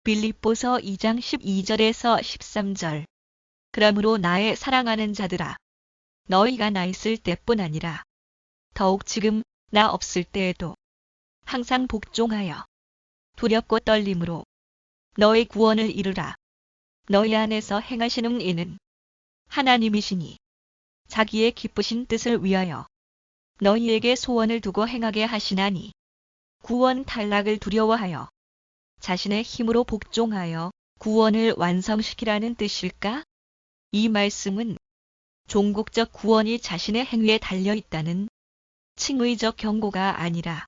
빌립보서 2장 12절에서 13절. 그러므로 나의 사랑하는 자들아, 너희가 나 있을 때뿐 아니라 더욱 지금 나 없을 때에도 항상 복종하여 두렵고 떨림으로 너희 구원을 이루라. 너희 안에서 행하시는 이는 하나님이시니 자기의 기쁘신 뜻을 위하여 너희에게 소원을 두고 행하게 하시나니, 구원 탈락을 두려워하여 자신의 힘으로 복종하여 구원을 완성시키라는 뜻일까? 이 말씀은 종국적 구원이 자신의 행위에 달려있다는 칭의적 경고가 아니라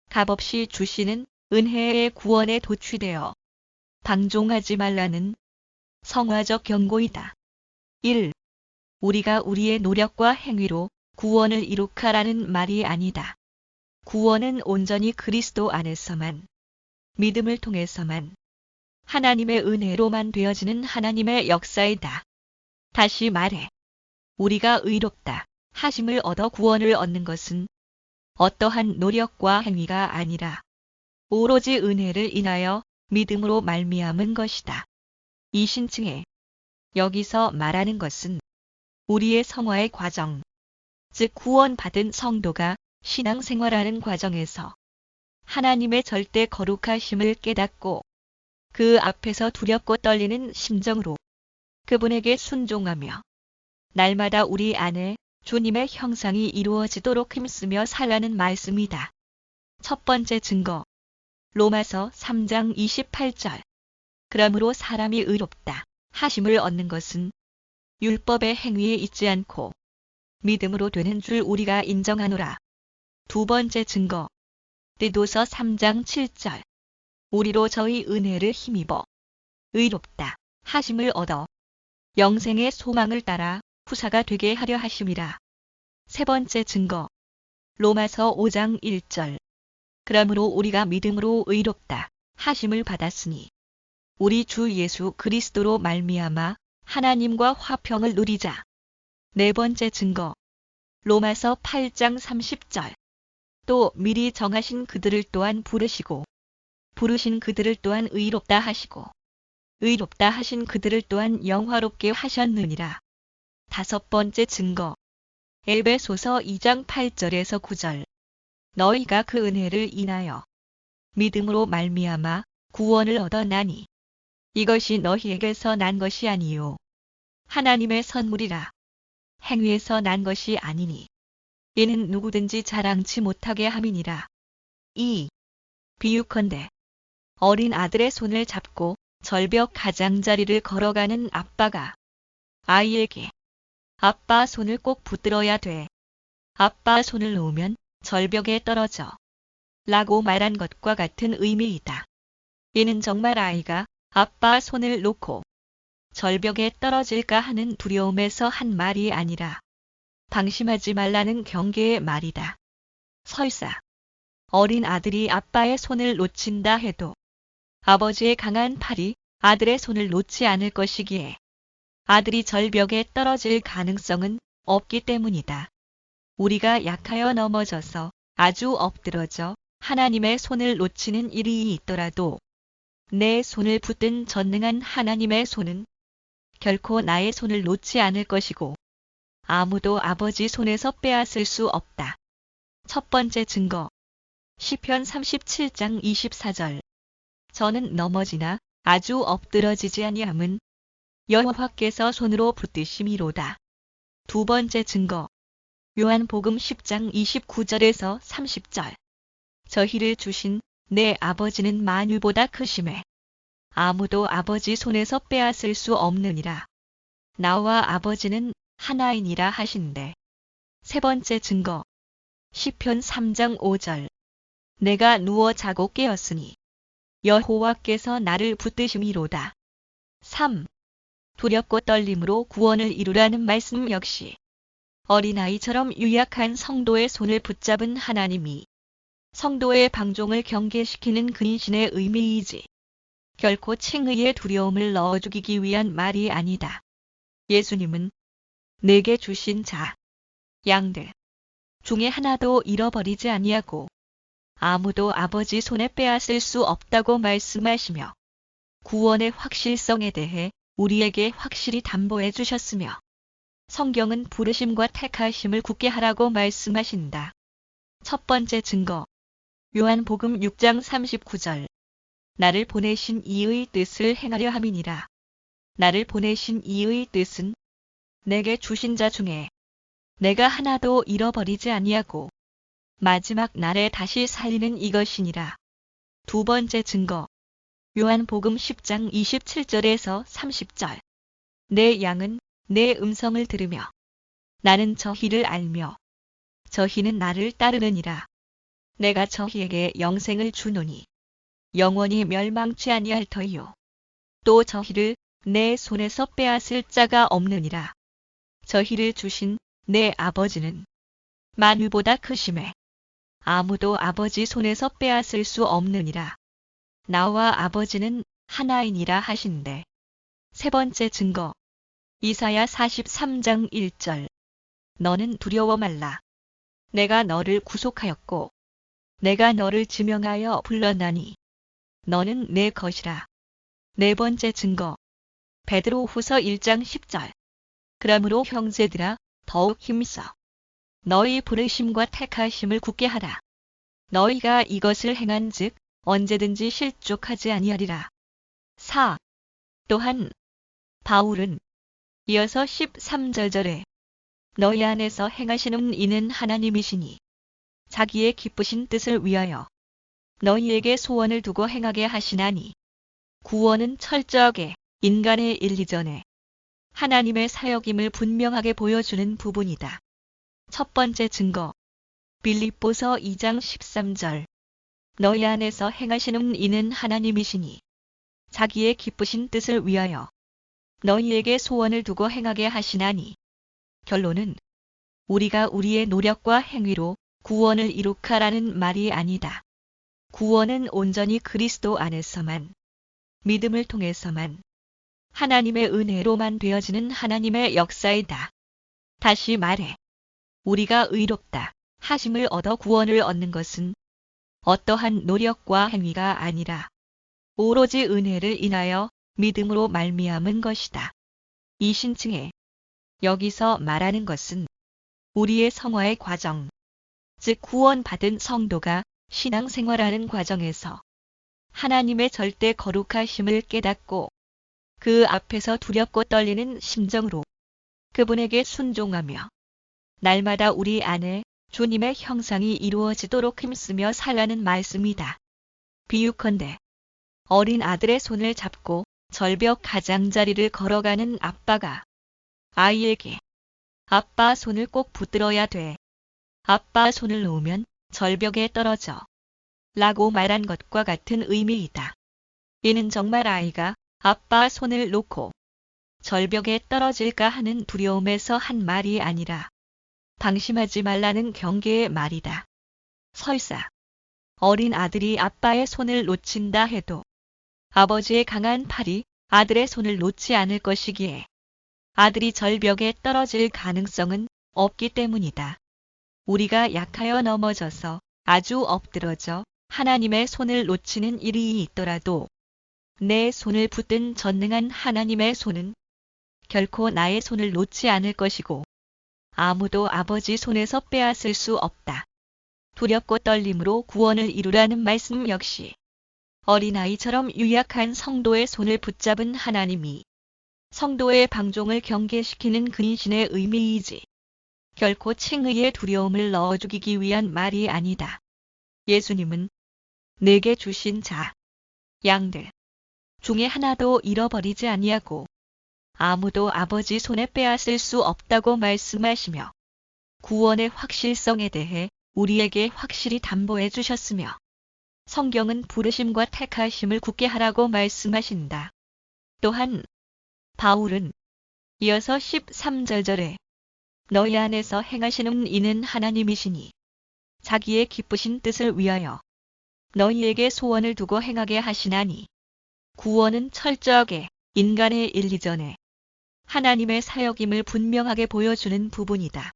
값없이 주시는 은혜의 구원에 도취되어 방종하지 말라는 성화적 경고이다. 1. 우리가 우리의 노력과 행위로 구원을 이룩하라는 말이 아니다. 구원은 온전히 그리스도 안에서만, 믿음을 통해서만, 하나님의 은혜로만 되어지는 하나님의 역사이다. 다시 말해, 우리가 의롭다 하심을 얻어 구원을 얻는 것은 어떠한 노력과 행위가 아니라 오로지 은혜를 인하여 믿음으로 말미암은 것이다. 이 신칭에 여기서 말하는 것은 우리의 성화의 과정, 즉 구원받은 성도가 신앙생활하는 과정에서 하나님의 절대 거룩하심을 깨닫고 그 앞에서 두렵고 떨리는 심정으로 그분에게 순종하며 날마다 우리 안에 주님의 형상이 이루어지도록 힘쓰며 살라는 말씀이다. 첫 번째 증거, 로마서 3장 28절. 그러므로 사람이 의롭다 하심을 얻는 것은 율법의 행위에 있지 않고 믿음으로 되는 줄 우리가 인정하노라. 두 번째 증거, 디도서 3장 7절. 우리로 저희 은혜를 힘입어 의롭다 하심을 얻어 영생의 소망을 따라 후사가 되게 하려 하심이라. 세 번째 증거, 로마서 5장 1절. 그러므로 우리가 믿음으로 의롭다 하심을 받았으니 우리 주 예수 그리스도로 말미암아 하나님과 화평을 누리자. 네 번째 증거, 로마서 8장 30절. 또 미리 정하신 그들을 또한 부르시고 부르신 그들을 또한 의롭다 하시고 의롭다 하신 그들을 또한 영화롭게 하셨느니라. 다섯 번째 증거, 에베소서 2장 8절에서 9절. 너희가 그 은혜를 인하여 믿음으로 말미암아 구원을 얻어나니 이것이 너희에게서 난 것이 아니요 하나님의 선물이라. 행위에서 난 것이 아니니 이는 누구든지 자랑치 못하게 함이니라. 2. 비유컨대 어린 아들의 손을 잡고 절벽 가장자리를 걸어가는 아빠가 아이에게 아빠 손을 꼭 붙들어야 돼. 아빠 손을 놓으면 절벽에 떨어져. 라고 말한 것과 같은 의미이다. 이는 정말 아이가 아빠 손을 놓고 절벽에 떨어질까 하는 두려움에서 한 말이 아니라 방심하지 말라는 경계의 말이다. 설사 어린 아들이 아빠의 손을 놓친다 해도 아버지의 강한 팔이 아들의 손을 놓지 않을 것이기에 아들이 절벽에 떨어질 가능성은 없기 때문이다. 우리가 약하여 넘어져서 아주 엎드러져 하나님의 손을 놓치는 일이 있더라도 내 손을 붙든 전능한 하나님의 손은 결코 나의 손을 놓지 않을 것이고 아무도 아버지 손에서 빼앗을 수 없다. 첫 번째 증거, 시편 37장 24절. 저는 넘어지나 아주 엎드러지지 아니함은 여호와께서 손으로 붙드심이로다. 두 번째 증거, 요한복음 10장 29절에서 30절. 저희를 주신 내 아버지는 만유보다 크심에 아무도 아버지 손에서 빼앗을 수 없느니라. 나와 아버지는 하나이니라 하신대. 세 번째 증거, 시편 3장 5절. 내가 누워 자고 깨었으니 여호와께서 나를 붙드심이로다. 3. 두렵고 떨림으로 구원을 이루라는 말씀 역시 어린아이처럼 유약한 성도의 손을 붙잡은 하나님이 성도의 방종을 경계시키는 근신의 의미이지 결코 칭의의 두려움을 넣어 죽이기 위한 말이 아니다. 예수님은 내게 주신 자, 양들 중에 하나도 잃어버리지 아니하고 아무도 아버지 손에 빼앗을 수 없다고 말씀하시며 구원의 확실성에 대해 우리에게 확실히 담보해 주셨으며 성경은 부르심과 택하심을 굳게 하라고 말씀하신다. 첫 번째 증거. 요한복음 6장 39절. 나를 보내신 이의 뜻을 행하려 함이니라. 나를 보내신 이의 뜻은 내게 주신 자 중에 내가 하나도 잃어버리지 아니하고 마지막 날에 다시 살리는 이것이니라. 두 번째 증거. 요한복음 10장 27절에서 30절. 내 양은 내 음성을 들으며 나는 저희를 알며 저희는 나를 따르느니라. 내가 저희에게 영생을 주노니 영원히 멸망치 아니할 터이요. 또 저희를 내 손에서 빼앗을 자가 없느니라. 저희를 주신 내 아버지는 만유보다 크심에 아무도 아버지 손에서 빼앗을 수 없느니라. 나와 아버지는 하나이니라 하신대. 세 번째 증거. 이사야 43장 1절. 너는 두려워 말라. 내가 너를 구속하였고 내가 너를 지명하여 불러나니 너는 내 것이라. 네 번째 증거. 베드로후서 1장 10절. 그러므로 형제들아 더욱 힘써 너희 부르심과 택하심을 굳게 하라. 너희가 이것을 행한즉 언제든지 실족하지 아니하리라. 4. 또한 바울은 이어서 13절절에 너희 안에서 행하시는 이는 하나님이시니 자기의 기쁘신 뜻을 위하여 너희에게 소원을 두고 행하게 하시나니 구원은 철저하게 인간의 일 이전에 하나님의 사역임을 분명하게 보여주는 부분이다. 첫 번째 증거. 빌립보서 2장 13절. 너희 안에서 행하시는 이는 하나님이시니 자기의 기쁘신 뜻을 위하여 너희에게 소원을 두고 행하게 하시나니. 결론은 우리가 우리의 노력과 행위로 구원을 이룩하라는 말이 아니다. 구원은 온전히 그리스도 안에서만, 믿음을 통해서만, 하나님의 은혜로만 되어지는 하나님의 역사이다. 다시 말해, 우리가 의롭다 하심을 얻어 구원을 얻는 것은 어떠한 노력과 행위가 아니라 오로지 은혜를 인하여 믿음으로 말미암은 것이다. 이 신층에 여기서 말하는 것은 우리의 성화의 과정, 즉 구원받은 성도가 신앙생활하는 과정에서 하나님의 절대 거룩하심을 깨닫고 그 앞에서 두렵고 떨리는 심정으로 그분에게 순종하며 날마다 우리 안에 주님의 형상이 이루어지도록 힘쓰며 살라는 말씀이다. 비유컨대 어린 아들의 손을 잡고 절벽 가장자리를 걸어가는 아빠가 아이에게 아빠 손을 꼭 붙들어야 돼. 아빠 손을 놓으면 절벽에 떨어져. 라고 말한 것과 같은 의미이다. 이는 정말 아이가 아빠 손을 놓고 절벽에 떨어질까 하는 두려움에서 한 말이 아니라 방심하지 말라는 경계의 말이다. 설사 어린 아들이 아빠의 손을 놓친다 해도 아버지의 강한 팔이 아들의 손을 놓지 않을 것이기에 아들이 절벽에 떨어질 가능성은 없기 때문이다. 우리가 약하여 넘어져서 아주 엎드러져 하나님의 손을 놓치는 일이 있더라도 내 손을 붙든 전능한 하나님의 손은 결코 나의 손을 놓지 않을 것이고 아무도 아버지 손에서 빼앗을 수 없다. 두렵고 떨림으로 구원을 이루라는 말씀 역시 어린아이처럼 유약한 성도의 손을 붙잡은 하나님이 성도의 방종을 경계시키는 근신의 의미이지 결코 칭의의 두려움을 넣어 죽이기 위한 말이 아니다. 예수님은 내게 주신 자, 양들 중에 하나도 잃어버리지 아니하고 아무도 아버지 손에 빼앗을 수 없다고 말씀하시며 구원의 확실성에 대해 우리에게 확실히 담보해 주셨으며 성경은 부르심과 택하심을 굳게 하라고 말씀하신다. 또한 바울은 이어서 13절절에 너희 안에서 행하시는 이는 하나님이시니 자기의 기쁘신 뜻을 위하여 너희에게 소원을 두고 행하게 하시나니 구원은 철저하게 인간의 일 이전에 하나님의 사역임을 분명하게 보여주는 부분이다.